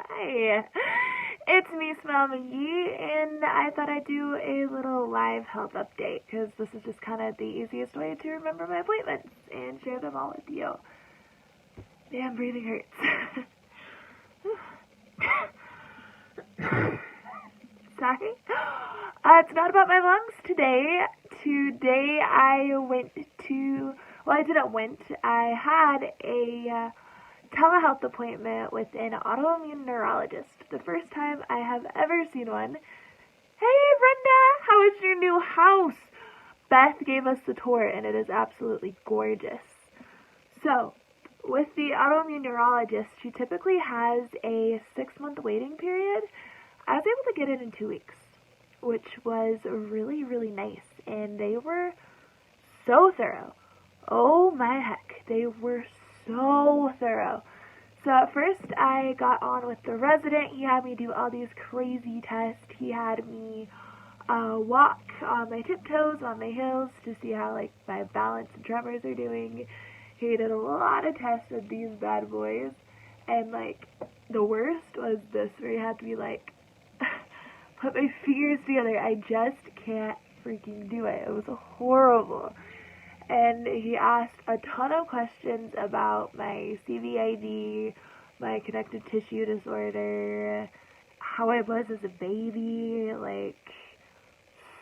Hi, it's me, Smell McGee, and I thought I'd do a little live health update because this is just kind of the easiest way to remember my appointments and share them all with you. Damn, breathing hurts. Sorry. It's not about my lungs today. Today I had a telehealth appointment with an autoimmune neurologist. The first time I have ever seen one. Hey Brenda, how is your new house? Beth gave us the tour and it is absolutely gorgeous. So, with the autoimmune neurologist, she typically has a 6-month waiting period. I was able to get it in 2 weeks, which was really, really nice. And they were so thorough. Oh my heck, they were so thorough. So at first I got on with the resident. He had me do all these crazy tests. He had me walk on my tiptoes on my heels to see how like my balance and tremors are doing. He did a lot of tests of these bad boys, and like the worst was this where he had to be like put my fingers together. I just can't freaking do it. It was horrible. And he asked a ton of questions about my CVID, my connective tissue disorder, how I was as a baby, like,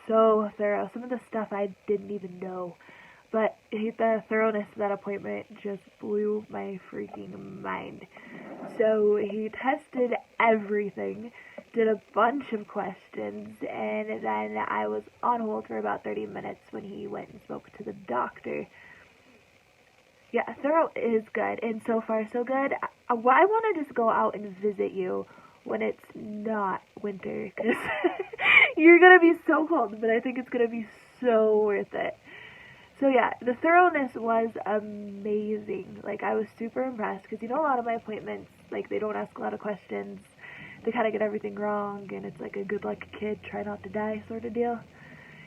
so thorough. Some of the stuff I didn't even know. But the thoroughness of that appointment just blew my freaking mind. So he tested everything, did a bunch of questions, and then I was on hold for about 30 minutes when he went and spoke to the doctor. Yeah, thorough is good, and so far so good. I want to just go out and visit you when it's not winter, because you're going to be so cold, but I think it's going to be so worth it. So yeah, the thoroughness was amazing. Like, I was super impressed, because you know a lot of my appointments, like, they don't ask a lot of questions. They kind of get everything wrong, and it's like a good luck kid, try not to die sort of deal.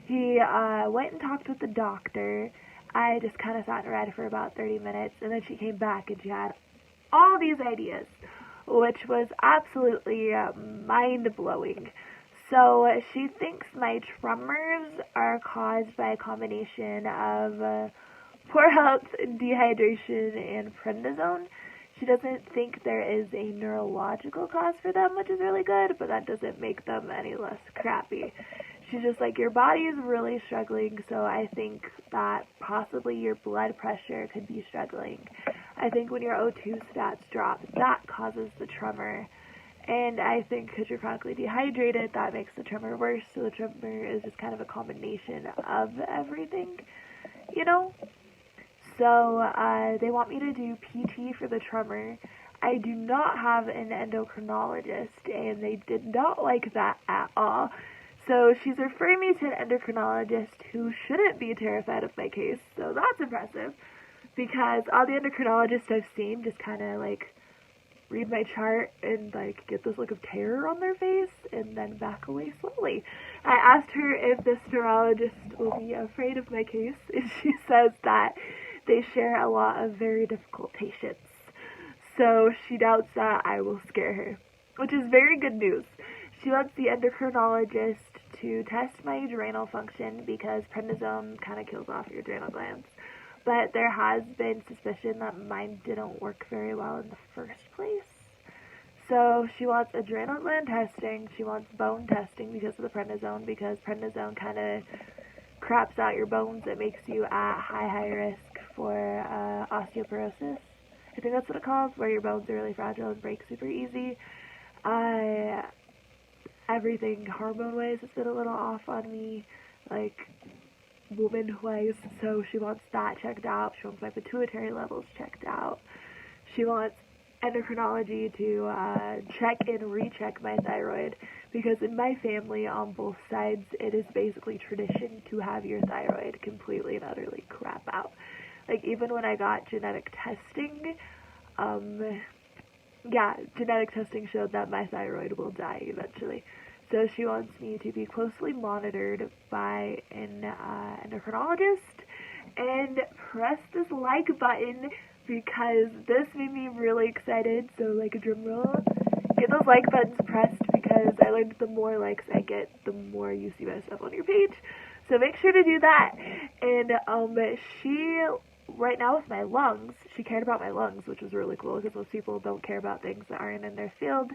He went and talked with the doctor. I just kind of sat and read for about 30 minutes, and then she came back, and she had all these ideas, which was absolutely mind-blowing. So she thinks my tremors are caused by a combination of poor health, dehydration, and prednisone. She doesn't think there is a neurological cause for them, which is really good, but that doesn't make them any less crappy. She's just like, your body is really struggling, so I think that possibly your blood pressure could be struggling. I think when your O2 stats drop, that causes the tremor. And I think because you're chronically dehydrated, that makes the tremor worse. So the tremor is just kind of a combination of everything, you know? So they want me to do PT for the tremor. I do not have an endocrinologist, and they did not like that at all. So she's referring me to an endocrinologist who shouldn't be terrified of my case. So that's impressive, because all the endocrinologists I've seen just kind of like read my chart and like get this look of terror on their face and then back away slowly. I asked her if this neurologist will be afraid of my case, and she says that they share a lot of very difficult patients. So she doubts that I will scare her, which is very good news. She wants the endocrinologist to test my adrenal function because prednisone kind of kills off your adrenal glands. But there has been suspicion that mine didn't work very well in the first place. So she wants adrenal gland testing, she wants bone testing because of the prednisone, because prednisone kind of craps out your bones. It makes you at high risk for osteoporosis. I think that's what it calls, where your bones are really fragile and break super easy. Everything hormone-wise has been a little off on me, like woman-wise, so she wants that checked out. She wants my pituitary levels checked out. She wants endocrinology to check and recheck my thyroid, because in my family on both sides, it is basically tradition to have your thyroid completely and utterly crap out. Like, even when I got genetic testing, genetic testing showed that my thyroid will die eventually. So she wants me to be closely monitored by an endocrinologist, and press this like button because this made me really excited. So like a drum roll. get those like buttons pressed, because I learned the more likes I get, the more you see my stuff on your page. So make sure to do that. And she, right now with my lungs, she cared about my lungs, which was really cool, because most people don't care about things that aren't in their field.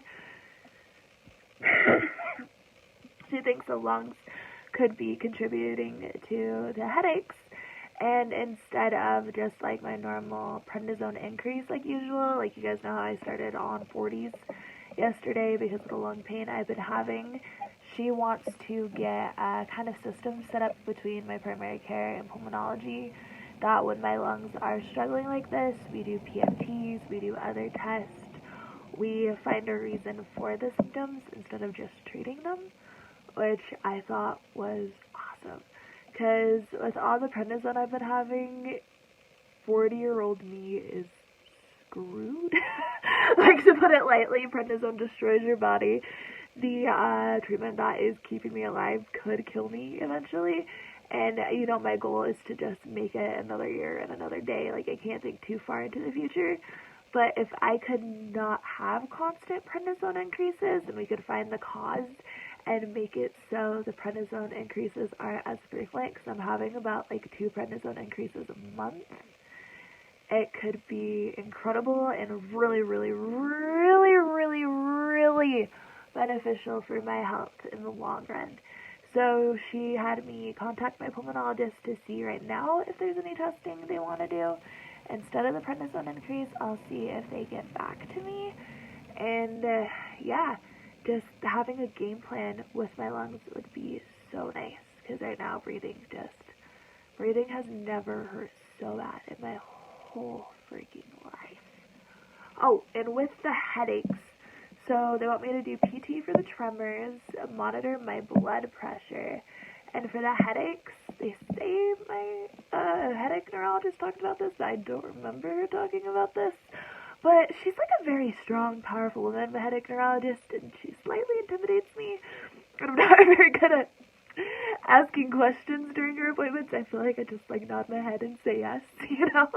She thinks the lungs could be contributing to the headaches, and instead of just like my normal prednisone increase like usual, like you guys know how I started on 40s yesterday because of the lung pain I've been having, she wants to get a kind of system set up between my primary care and pulmonology, that when my lungs are struggling like this, we do PMTs, we do other tests, we find a reason for the symptoms instead of just treating them, which I thought was awesome. Because with all the prednisone I've been having, 40-year-old me is screwed. Like, to put it lightly, prednisone destroys your body. The treatment that is keeping me alive could kill me eventually. And, you know, my goal is to just make it another year and another day. Like, I can't think too far into the future. But if I could not have constant prednisone increases, and we could find the cause and make it so the prednisone increases aren't as frequent, because I'm having about like 2 prednisone increases a month, it could be incredible and really, really, really, really, really beneficial for my health in the long run. So she had me contact my pulmonologist to see right now if there's any testing they want to do. Instead of the prednisone increase, I'll see if they get back to me. And yeah, just having a game plan with my lungs would be so nice, because right now breathing has never hurt so bad in my whole freaking life. Oh, and with the headaches, so they want me to do PT for the tremors, monitor my blood pressure, and for the headaches, they say my headache neurologist talked about this, but I don't remember her talking about this. But she's like a very strong, powerful woman, my headache neurologist, and she slightly intimidates me. And I'm not very good at asking questions during her appointments. I feel like I just like nod my head and say yes, you know?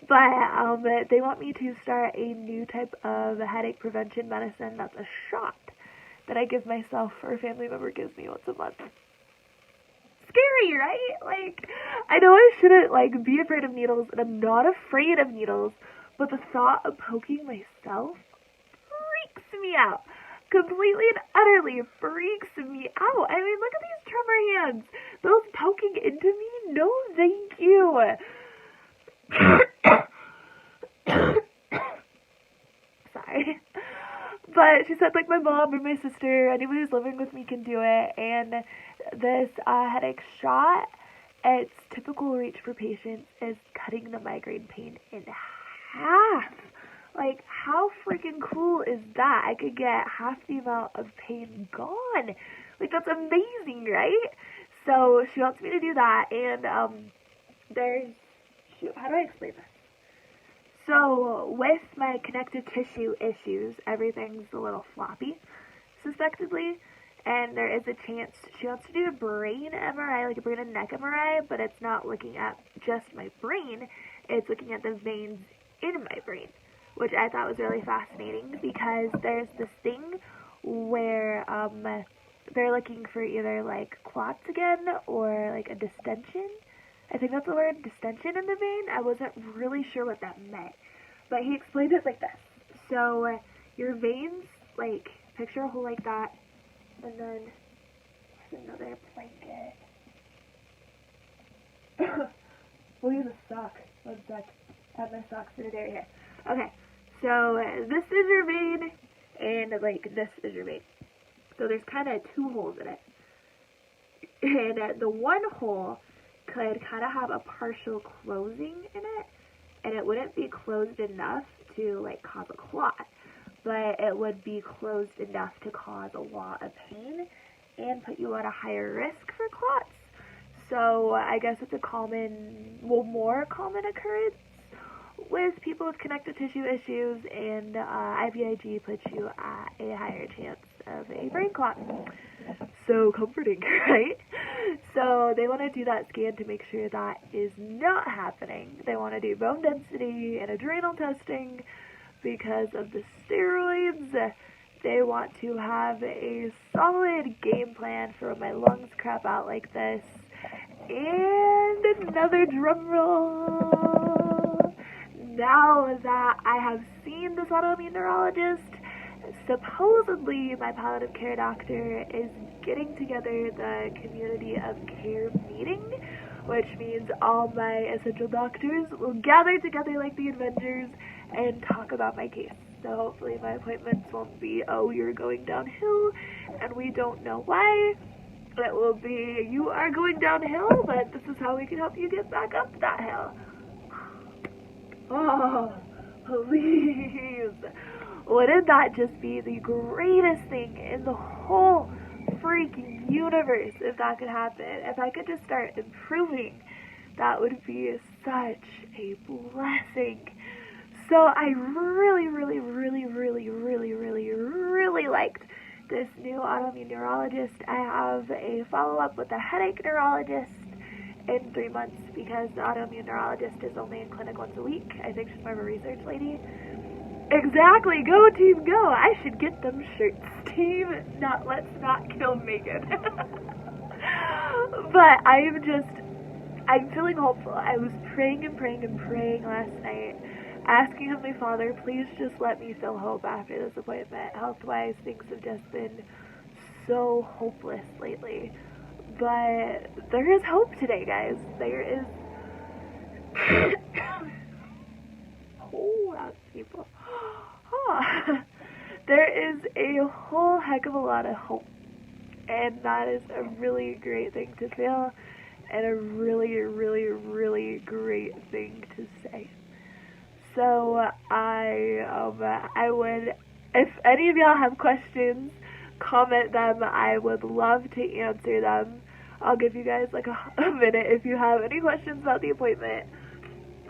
But they want me to start a new type of headache prevention medicine that's a shot that I give myself or a family member gives me once a month. Scary, right? Like, I know I shouldn't like be afraid of needles, and I'm not afraid of needles, but the thought of poking myself freaks me out. Completely and utterly freaks me out. I mean, look at these tremor hands. Those poking into me? No, thank you. Sorry. But she said, like, my mom or my sister, anybody who's living with me can do it. And this headache shot, its typical reach for patients is cutting the migraine pain in half. Like, how freaking cool is that? I could get half the amount of pain gone. Like, that's amazing, right? So she wants me to do that. And how do I explain this? So, with my connective tissue issues, everything's a little floppy, suspectedly, and there is a chance she wants to do a brain MRI, like a brain and neck MRI, but it's not looking at just my brain, it's looking at the veins in my brain, which I thought was really fascinating, because there's this thing where they're looking for either, like, clots again, or, like, a distension. I think that's the word, distension in the vein. I wasn't really sure what that meant. But he explained it like this. So, your veins, like, picture a hole like that, and then there's another blanket. We'll use a sock. One sec. I have my socks in a there here. Okay, so this is your vein, and, like, this is your vein. So there's kind of 2 holes in it. And the one hole could kind of have a partial closing in it, and it wouldn't be closed enough to like cause a clot, but it would be closed enough to cause a lot of pain and put you at a higher risk for clots. So I guess it's a more common occurrence with people with connective tissue issues, and IVIG puts you at a higher chance of a brain clot. So comforting, right? So they want to do that scan to make sure that is not happening. They want to do bone density and adrenal testing, because of the steroids. They want to have a solid game plan for when my lungs crap out like this. And another drum roll. Now that I have seen this autoimmune neurologist, supposedly my palliative care doctor is getting together the community of care meeting, which means all my essential doctors will gather together like the Avengers and talk about my case. So hopefully my appointments won't be, oh, you're going downhill and we don't know why. It will be, you are going downhill, but this is how we can help you get back up that hill. Oh, please. Wouldn't that just be the greatest thing in the whole freaking universe if that could happen? If I could just start improving, that would be such a blessing. So I really liked this new autoimmune neurologist. I have a follow-up with a headache neurologist in 3 months because the autoimmune neurologist is only in clinic once a week. I think she's more of a research lady. Exactly, go team go! I should get them shirts. Team, let's not kill Megan. But I'm feeling hopeful. I was praying last night, asking Heavenly Father, please just let me feel hope after this appointment. Health-wise, things have just been so hopeless lately. But there is hope today, guys. There is... oh, that's people. There is a whole heck of a lot of hope. And that is a really great thing to feel. And a really great thing to say. So I would, if any of y'all have questions, comment them. I would love to answer them. I'll give you guys like a minute if you have any questions about the appointment.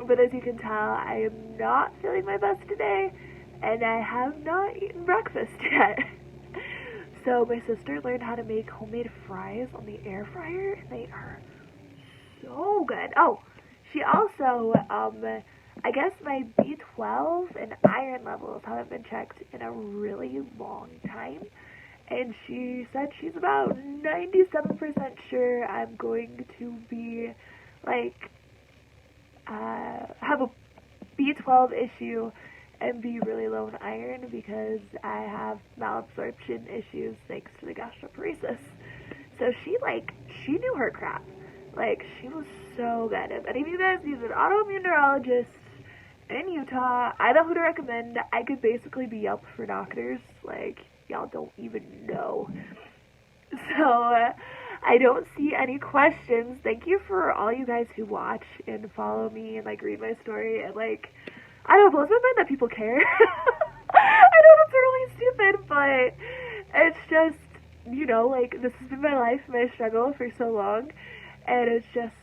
But as you can tell, I am not feeling my best today, and I have not eaten breakfast yet. So my sister learned how to make homemade fries on the air fryer, and they are so good. Oh, she also, I guess my B12 and iron levels haven't been checked in a really long time. And she said she's about 97% sure I'm going to be, have a B12 issue and be really low in iron because I have malabsorption issues thanks to the gastroparesis. So she knew her crap. She was so good. If any of you guys need an autoimmune neurologist in Utah, I know who to recommend. I could basically be Yelp for doctors. Y'all don't even know. So, I don't see any questions. Thank you for all you guys who watch and follow me and, read my story. And, I don't know, it blows my mind that people care. I know that's really stupid, but it's just, this has been my life, my struggle for so long. And it's just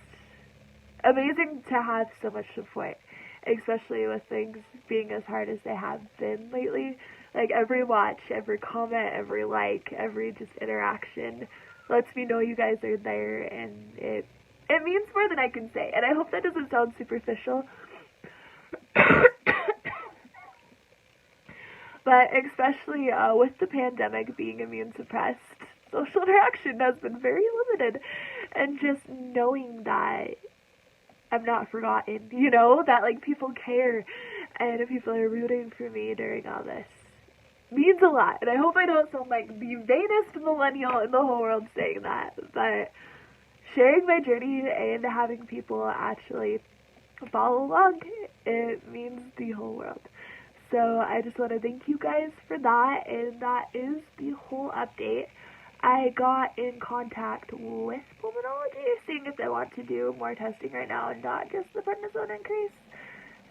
amazing to have so much support, especially with things being as hard as they have been lately. Every watch, every comment, every every just interaction lets me know you guys are there, and it means more than I can say. And I hope that doesn't sound superficial. But especially with the pandemic being immune suppressed, social interaction has been very limited. And just knowing that I'm not forgotten, that people care and people are rooting for me during all this means a lot. And I hope I don't sound like the vainest millennial in the whole world saying that, but sharing my journey and having people actually follow along, it means the whole world. So I just want to thank you guys for that, and that is the whole update. I got in contact with pulmonology, seeing if they want to do more testing right now and not just the prednisone increase.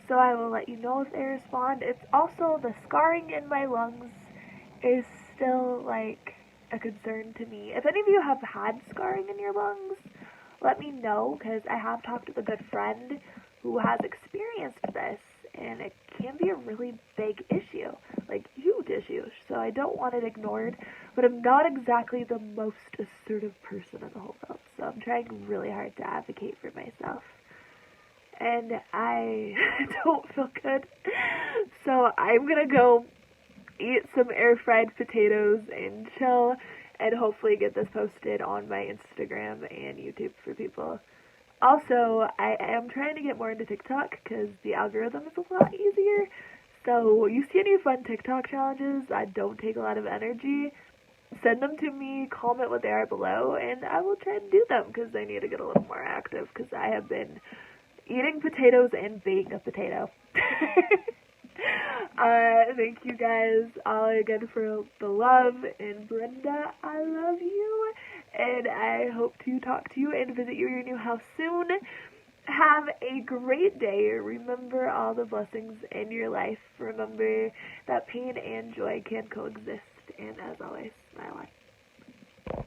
So I will let you know if they respond. It's also the scarring in my lungs is still a concern to me. If any of you have had scarring in your lungs, let me know, because I have talked with a good friend who has experienced this, and it can be a really big issue, huge issue. So I don't want it ignored, but I'm not exactly the most assertive person in the whole world, so I'm trying really hard to advocate for myself. and I don't feel good. So I'm gonna go eat some air fried potatoes and chill, and hopefully get this posted on my Instagram and YouTube for people. Also, I am trying to get more into TikTok because the algorithm is a lot easier. So, you see any fun TikTok challenges that don't take a lot of energy? Send them to me, comment what they are below, and I will try to do them because I need to get a little more active because I have been eating potatoes and baking a potato. Thank you guys all again for the love, and Brenda, I love you, and I hope to talk to you and visit your new house soon. Have a great day. Remember all the blessings in your life. Remember that pain and joy can coexist, and as always, smile on.